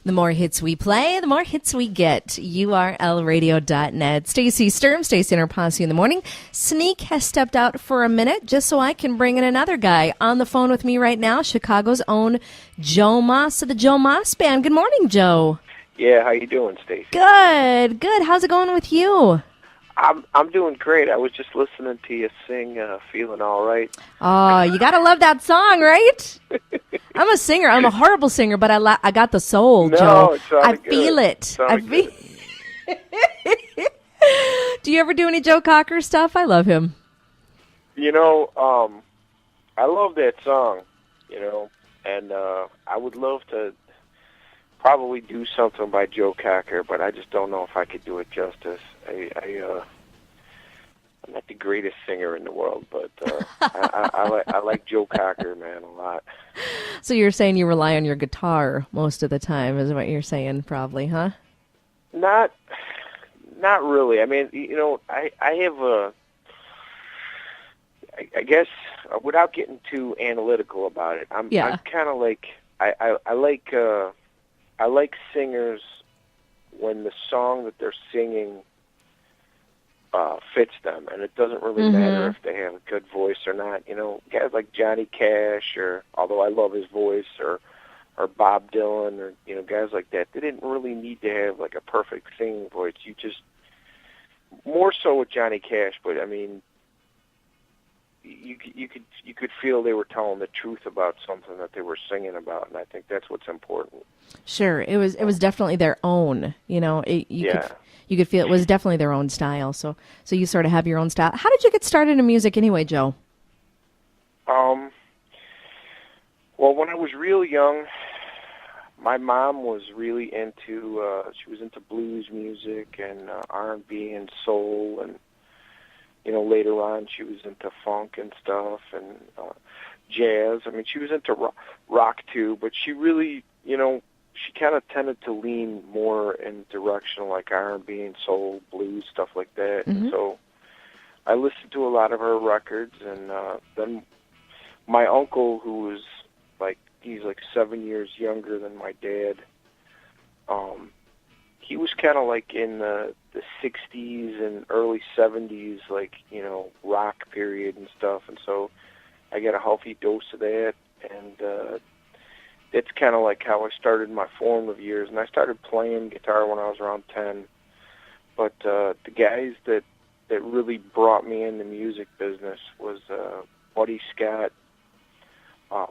The more hits we play, the more hits we get. URLradio.net. Stacy Sturm, Stacy and her posse in the morning. Sneak has stepped out for a minute just so I can bring in another guy. On the phone with me right now, Chicago's own Joe Moss of the Joe Moss Band. Good morning, Joe. Yeah, how you doing, Stacy? Good, good. How's it going with you? I'm doing great. I was just listening to you sing Feeling All Right. Oh, you got to love that song, right? I'm a singer. I'm a horrible singer, but I got the soul, Joe. I feel it. Do you ever do any Joe Cocker stuff? I love him. You know, I love that song, and I would love to probably do something by Joe Cocker, but I just don't know if I could do it justice. I'm not the greatest singer in the world, but I like Joe Cocker, man, a lot. So you're saying you rely on your guitar most of the time, is what you're saying, probably, huh? Not really. I mean, I have I guess without getting too analytical about it, I'm kind of like I like singers when the song that they're singing fits them, and it doesn't really matter if they have a good voice or not. Guys like Johnny Cash, or although I love his voice, or Bob Dylan, or guys like that. They didn't really need to have like a perfect singing voice. You just more so with Johnny Cash, but I mean, you could feel they were telling the truth about something that they were singing about, and I think that's what's important. Sure, it was definitely their own. You could feel it was definitely their own style. So you sort of have your own style. How did you get started in music anyway, Joe? Well, when I was real young, my mom was really into she was into blues music and R&B and soul, and later on she was into funk and stuff and jazz. I mean, she was into rock too, but she really, she kind of tended to lean more in direction like R&B and soul, blues, stuff like that. Mm-hmm. And so I listened to a lot of her records, and then my uncle, who was he's 7 years younger than my dad, he was kind of in the 60s and early 70s, rock period and stuff, and so I got a healthy dose of that, and it's kind of how I started my formative years, and I started playing guitar when I was around 10, but the guys that really brought me in the music business was Buddy Scott,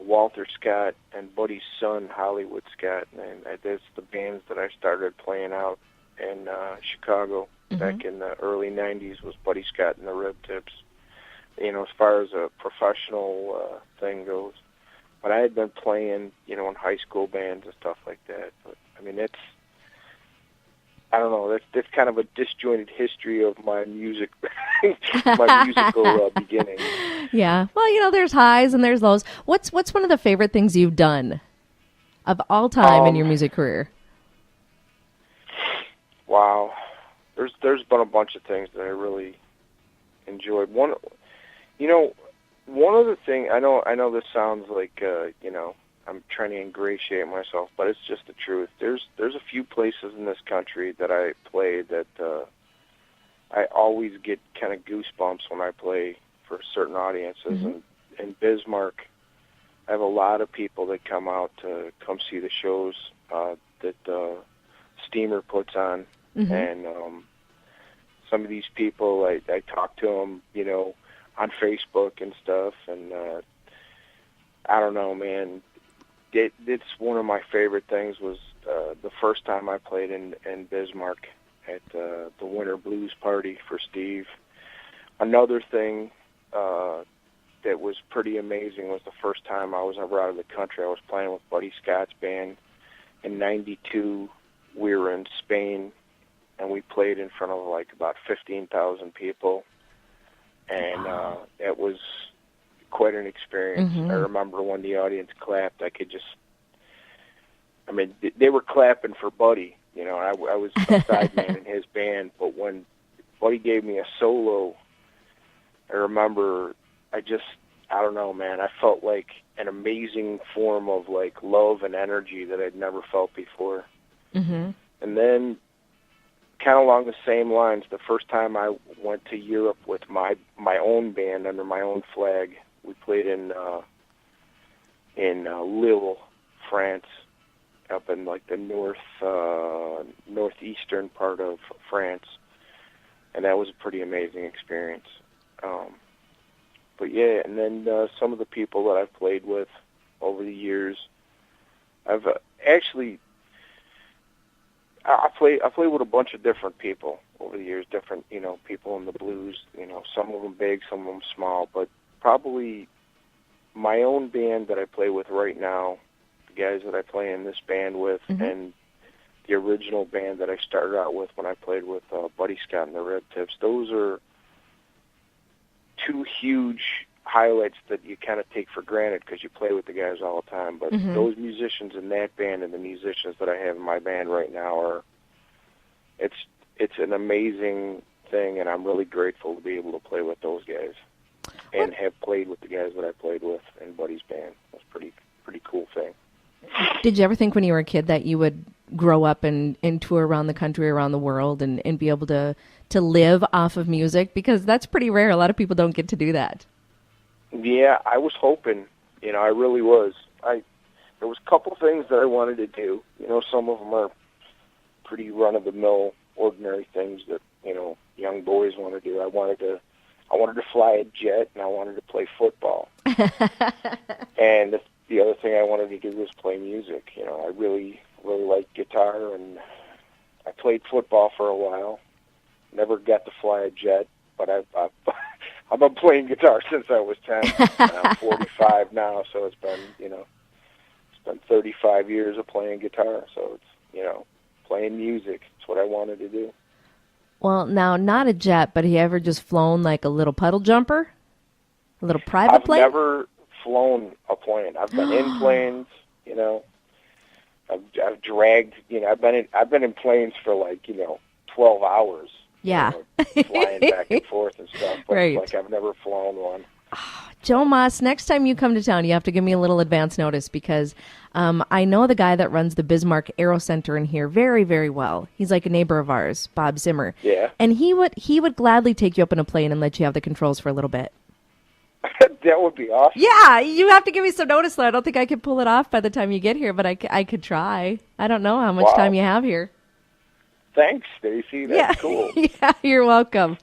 Walter Scott, and Buddy's son, Hollywood Scott, and that's the bands that I started playing out in Chicago back in the early 90s was Buddy Scott and the Rib Tips, as far as a professional thing goes. But I had been playing, in high school bands and stuff like that. But, I mean, I don't know, that's kind of a disjointed history of my music, my musical beginning. Yeah. Well, there's highs and there's lows. What's one of the favorite things you've done of all time in your music career? Wow. There's been a bunch of things that I really enjoyed. One other thing, I know this sounds like, I'm trying to ingratiate myself, but it's just the truth. There's a few places in this country that I play that I always get kind of goosebumps when I play for certain audiences. Mm-hmm. And in Bismarck, I have a lot of people that come out to come see the shows that Steamer puts on. Mm-hmm. And some of these people, I talk to them, on Facebook and stuff, and I don't know, man. It's one of my favorite things was the first time I played in Bismarck at the Winter Blues Party for Steve. Another thing that was pretty amazing was the first time I was ever out of the country. I was playing with Buddy Scott's band in '92. We were in Spain, and we played in front of about 15,000 people, and it was quite an experience. Mm-hmm. I remember when the audience clapped, they were clapping for Buddy. I was a sideman in his band, but when Buddy gave me a solo, I remember I don't know, man, I felt like an amazing form of love and energy that I'd never felt before. Mm-hmm. And then, kind of along the same lines, the first time I went to Europe with my own band under my own flag, we played in Lille, France, up in like the northeastern part of France, and that was a pretty amazing experience. But yeah, and then some of the people that I've played with over the years, I've actually I play with a bunch of different people over the years, different people in the blues, some of them big, some of them small, but probably my own band that I play with right now, the guys that I play in this band with, mm-hmm. and the original band that I started out with when I played with Buddy Scott and the Red Tips, those are two huge highlights that you kind of take for granted because you play with the guys all the time. But mm-hmm. those musicians in that band and the musicians that I have in my band right now it's an amazing thing, and I'm really grateful to be able to play with those guys and have played with the guys that I played with in Buddy's band. That's pretty cool thing. Did you ever think when you were a kid that you would grow up and tour around the country, around the world, and be able to live off of music? Because that's pretty rare. A lot of people don't get to do that. Yeah, I was hoping. I really was. There was a couple things that I wanted to do. Some of them are pretty run-of-the-mill, ordinary things that, young boys want to do. I wanted to fly a jet, and I wanted to play football. And the other thing I wanted to do was play music. I really liked guitar, and I played football for a while. Never got to fly a jet, but I've been playing guitar since I was 10. And I'm 45 now, so it's been 35 years of playing guitar. So it's playing music. It's what I wanted to do. Well, now, not a jet, but have you ever just flown like a little puddle jumper? A little private plane? I've never flown a plane. I've been in planes, I've dragged, I've been in planes for 12 hours. Yeah. Flying back and forth and stuff. But right. It's like I've never flown one. Joe Moss, next time you come to town, you have to give me a little advance notice because I know the guy that runs the Bismarck Aero Center in here very, very well. He's like a neighbor of ours, Bob Zimmer. Yeah. And he would gladly take you up in a plane and let you have the controls for a little bit. That would be awesome. Yeah, you have to give me some notice, though. I don't think I could pull it off by the time you get here, but I could try. I don't know how much time you have here. Thanks, Stacy. That's cool. Yeah, you're welcome.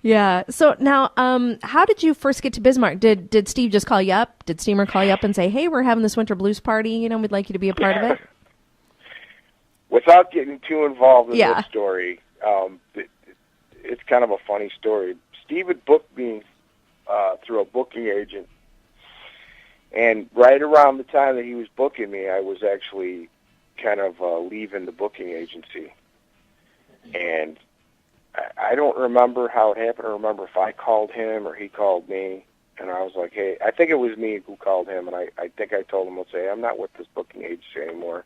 Yeah. So now, how did you first get to Bismarck? Did Steve just call you up? Did Steamer call you up and say, hey, we're having this winter blues party, we'd like you to be a part of it? Without getting too involved in this story, it's kind of a funny story. Steve had booked me through a booking agent, and right around the time that he was booking me, I was actually kind of leaving the booking agency. And I don't remember how it happened. I remember if I called him or he called me, and I was like, hey, I think it was me who called him, and I think I told him, let's say, I'm not with this booking agency anymore,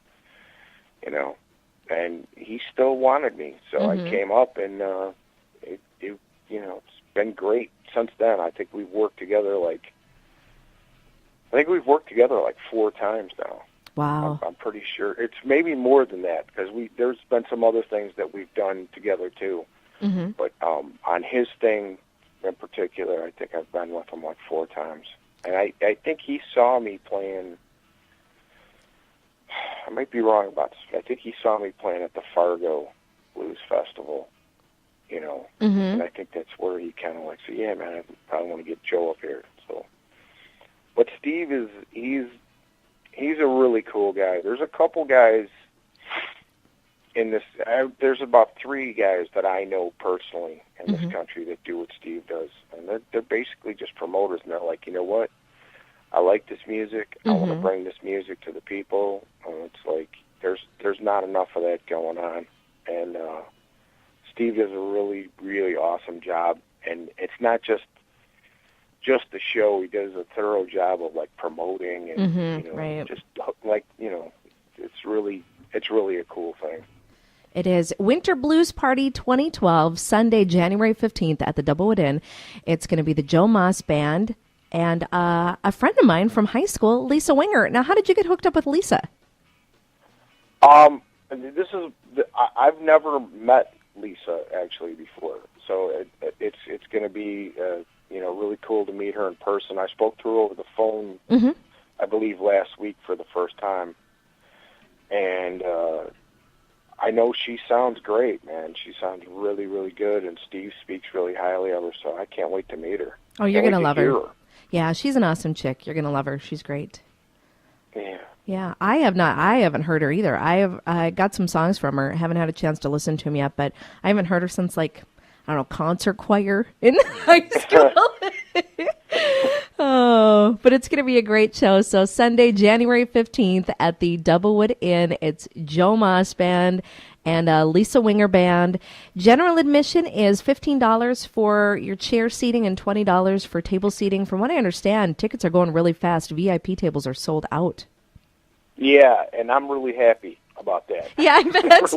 and he still wanted me. So I came up, and it's been great since then. I think we've worked together like 4 times now. Wow. I'm pretty sure it's maybe more than that because there's been some other things that we've done together too. Mm-hmm. But on his thing in particular, I think I've been with him like 4 times. And I think he saw me playing. I might be wrong about this, but I think he saw me playing at the Fargo Blues Festival. And I think that's where he kind of said, yeah, man, I probably want to get Joe up here. So, but Steve he's a really cool guy. There's a couple guys in this. There's about 3 guys that I know personally in this country that do what Steve does, and they're basically just promoters. And they're like, you know what? I like this music. I want to bring this music to the people. It's like there's not enough of that going on, and Steve does a really, really awesome job. And it's not just the show. He does a thorough job of promoting and right. just it's really a cool thing. It is Winter Blues Party 2012, Sunday, January 15th at the Doublewood Inn. It's going to be the Joe Moss Band and a friend of mine from high school, Lisa Winger. Now, how did you get hooked up with Lisa? I've never met Lisa actually before, so it's going to be really cool to meet her in person. I spoke to her over the phone, I believe last week for the first time, and I know she sounds great, man. She sounds really, really good, and Steve speaks really highly of her, so I can't wait to meet her. Oh, you're going to love her. Yeah, she's an awesome chick. You're going to love her. She's great. Yeah. Yeah, I haven't heard her either. I got some songs from her. Haven't had a chance to listen to them yet, but I haven't heard her since, like, I don't know, concert choir in high school. Oh, but it's going to be a great show. So Sunday, January 15th at the Doublewood Inn. It's Joe Moss Band and Lisa Winger Band. General admission is $15 for your chair seating and $20 for table seating. From what I understand, tickets are going really fast. VIP tables are sold out. Yeah, and I'm really happy about that. Yeah, I bet.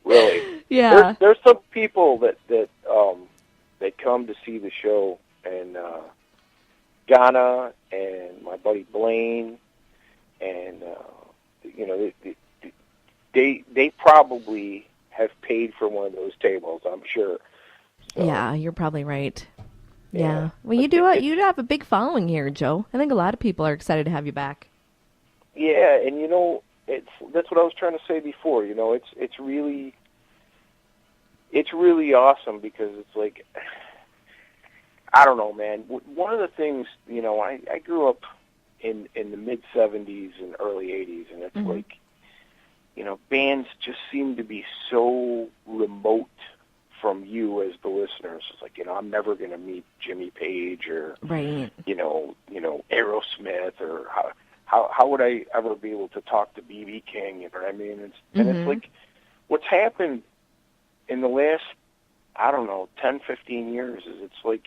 Really. Yeah. There's some people that come to see the show, and Ghana and my buddy Blaine, and they probably have paid for one of those tables, I'm sure. So, yeah, you're probably right. Yeah. Well, you do have a big following here, Joe. I think a lot of people are excited to have you back. Yeah, and that's what I was trying to say before. It's really awesome because it's like, I don't know, man. One of the things, I grew up in the mid '70s and early '80s, and it's like, bands just seem to be so remote from you as the listeners. It's like, I'm never going to meet Jimmy Page or, right. Aerosmith, or how would I ever be able to talk to B.B. King? You know what I mean? And it's like, what's happened in the last, I don't know, 10, 15 years is it's like,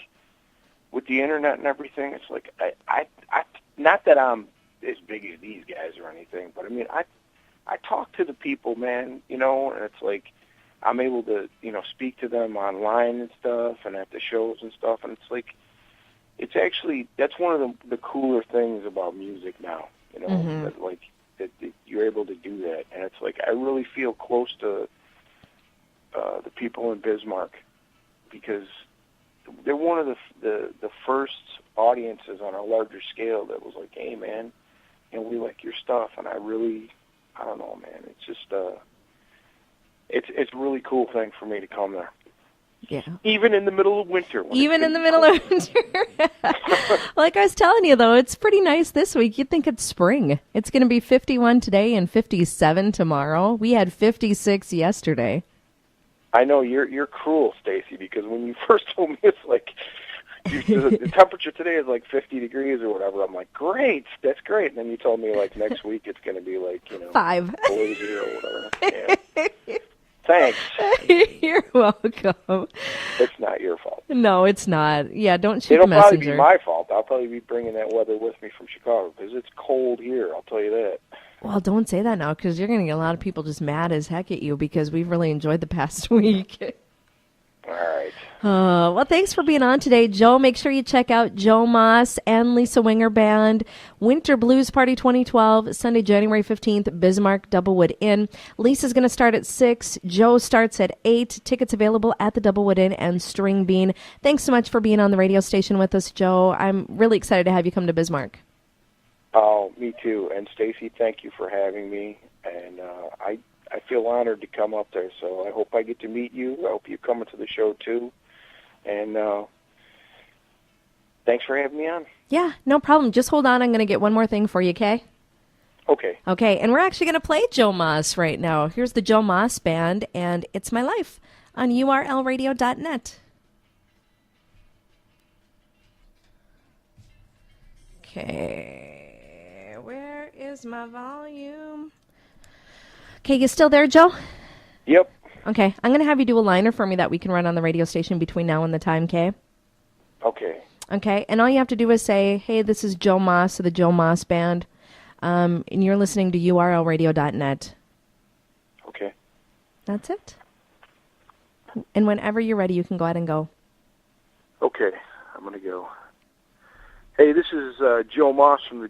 with the internet and everything, it's like, I not that I'm as big as these guys or anything, but I mean, I talk to the people, man, and it's like, I'm able to, speak to them online and stuff, and at the shows and stuff, and it's like, it's actually, that's one of the cooler things about music now, that you're able to do that. And it's like, I really feel close to the people in Bismarck because they're one of the first audiences on a larger scale that was like, hey, man, we like your stuff. And I don't know, man, it's just, it's a really cool thing for me to come there. Yeah. Even in the middle of winter. Even in the middle of winter. Like I was telling you, though, it's pretty nice this week. You'd think it's spring. It's going to be 51 today and 57 tomorrow. We had 56 yesterday. I know you're cruel, Stacy, because when you first told me it's like the temperature today is like 50 degrees or whatever, I'm like, great, that's great. And then you told me like next week it's going to be like 5 below 0 or whatever. Yeah. Thanks. You're welcome. It's not your fault. No, it's not. Yeah, don't shoot the messenger. It'll probably be my fault. I'll probably be bringing that weather with me from Chicago because it's cold here, I'll tell you that. Well, don't say that now because you're going to get a lot of people just mad as heck at you because we've really enjoyed the past week. All right. Well, thanks for being on today, Joe. Make sure you check out Joe Moss and Lisa Winger Band. Winter Blues Party 2012, Sunday, January 15th, Bismarck, Doublewood Inn. Lisa's going to start at 6. Joe starts at 8. Tickets available at the Doublewood Inn and String Bean. Thanks so much for being on the radio station with us, Joe. I'm really excited to have you come to Bismarck. Oh, me too. And Stacy, thank you for having me. And I feel honored to come up there, so I hope I get to meet you. I hope you come to the show, too. And thanks for having me on. Yeah, no problem. Just hold on. I'm going to get one more thing for you, okay? Okay. Okay, and we're actually going to play Joe Moss right now. Here's the Joe Moss Band, and It's My Life on urlradio.net. Okay, where is my volume? Okay, you still there, Joe? Yep. Okay, I'm going to have you do a liner for me that we can run on the radio station between now and the time, okay? Okay. Okay, and all you have to do is say, hey, this is Joe Moss of the Joe Moss Band, and you're listening to urlradio.net. Okay. That's it. And whenever you're ready, you can go ahead and go. Okay, I'm going to go. Hey, this is Joe Moss from the